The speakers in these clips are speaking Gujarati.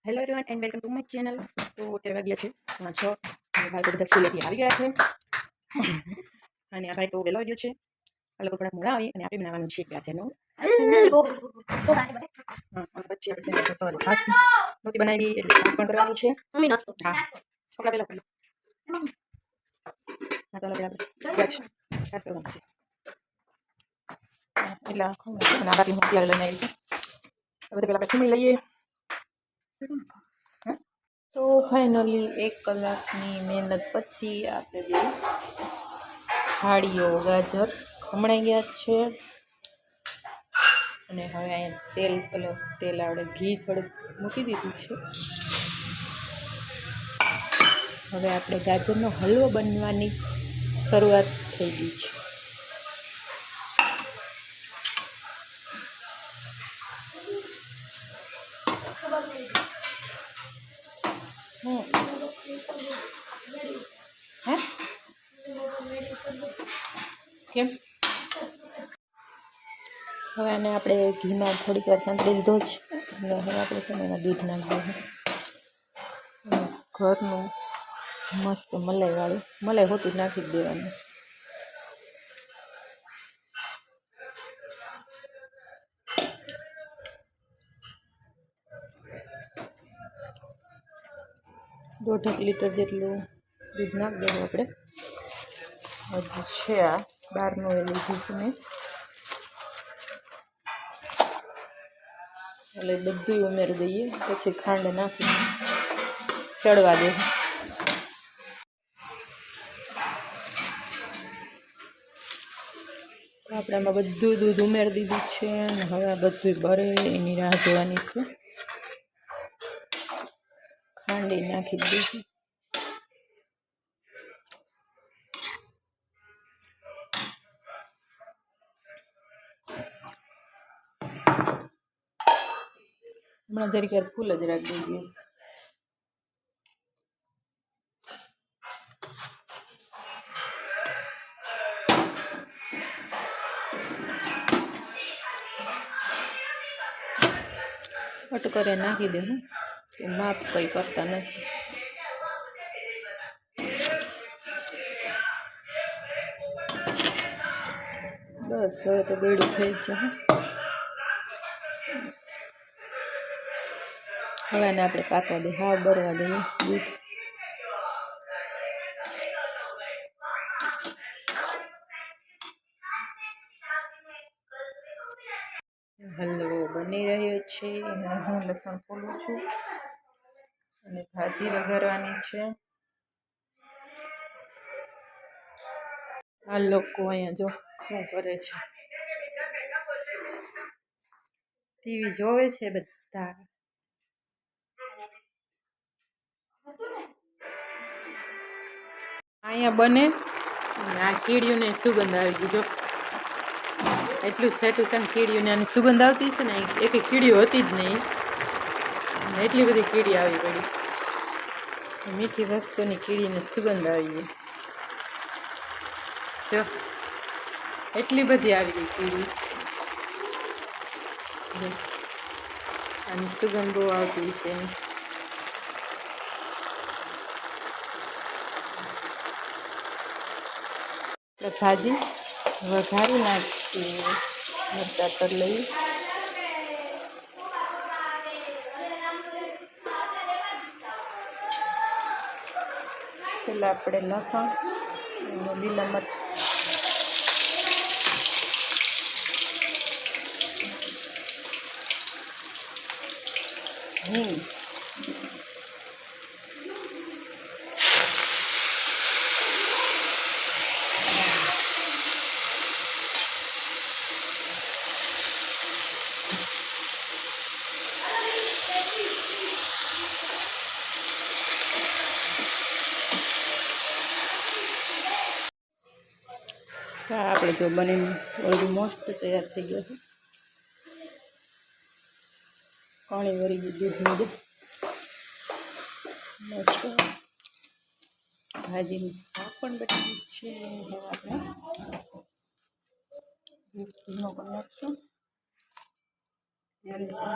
Hello everyone and welcome to my channel. તો અત્યારે વાગ્યા છે 6 અને ભાઈ તો બધા સ્કૂલેથી આવી ગયા છે અને આ ભાઈ તો વહેલો આવ્યો છે. આ લોકો થોડા મોડા આવી અને આપણે બનાવવાનું છે ગાજરનું પછી આપણે સોરી ખાસ નહોતી બનાવી એટલે ખાસ પણ કરવાની છે. હા કપડા પહેલા કરી હા ચાલો પહેલા ગાજ ખાસ કરવાનું છે એટલે અને આ બાકી હું અત્યારે લઈને આવી છું. હવે પહેલા આપણે ખીમી લઈએ. તો ફાઇનલી 1 કલાકની મહેનત પછી આપણે બે થાળીઓ ગાજર ખમણાઈ ગયા છે અને હવે અહીંયા તેલ આપણે ઘી થોડુંક મૂકી દીધું છે. હવે આપણે ગાજરનો હલવો બનવાની શરૂઆત થઈ ગઈ છે. કેમ હવે આને આપણે ઘીમાં થોડીક વાર સાંતળી લીધો જ અને હવે આપણે છે ને એમાં દૂધ નાખી દઈએ. ઘરનું મસ્ત મલાઈવાળું મલાઈ હોતું જ નાખી જ દેવાનું છે. દોઢ લીટર જેટલું દૂધ નાખી દેવું આપણે. હજી છે આ બહારનું એ લીધું છે મેં એટલે બધું ઉમેરી દઈએ પછી ખાંડ નાખી ચડવા દે. આપણે આમાં બધું દૂધ ઉમેરી દીધું છે અને હવે આ બધું બરે એની રાહ જોવાની છે. ખાંડી નાખી દીધી. હમણાં જરીક વાર ફૂલ જ રાખી દઈએ. અટકરે નાખી દે કે માપ કંઈ કરતા નથી. બસ હવે તો ગળ્યું થઈ જ જાય. હવે આને આપણે પાકવા દઈએ, હાવ બરવા દઈએ દૂધ. હલવો બની રહ્યો છે અને હું લસણ ફોલું છું અને ભાજી વઘારવાની છે. આ લોકો અહીંયા જો શું કરે છે, ટીવી જોવે છે બધા. અહીંયા બને આ કીડીઓને સુગંધ આવી ગઈ જો. એટલું છેટું છે ને કીડીઓને આની સુગંધ આવતી છે ને એક કીડીઓ હતી જ નહીં એટલી બધી કીડી આવી પડી. મીઠી વસ્તુની કીડીને સુગંધ આવી ગઈ જો, એટલી બધી આવી ગઈ કીડી. આની સુગંધ બહુ આવતી છે. ભાજી વઘારી નાખીએ મરચાં પર લઈ. પેલા આપણે લસણ અને લીલા મરચાં હિંગ આપણે જો બનીને ઓલમોસ્ટ તૈયાર થઈ ગયો છે. પાણી વળી ગયું દૂધનું દે મસ્ત. ભાજીનું શાક પણ બની છે. હવે આપણે ધીમો કરી નાખશું. તેલ છે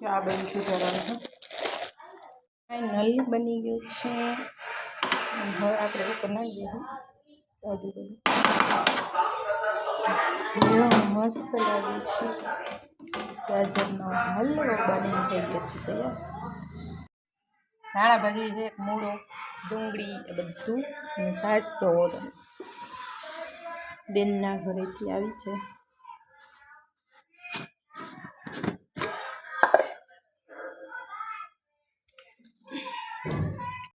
આ બધું સુધારવાનું છે. ફાઇનલ બની ગયું છે. હવે આપણે ઉપર નાખી દઈશું કાજુ બધું. મસ્ત લાગે છે. ગાજરનો હલવો બની થઈ ગયો છે તૈયાર. ધાણા ભાજી છે, એક મૂળો, ડુંગળી, એ બધું. અને છાશ જોવો તમે બેનના ઘરેથી આવી છે.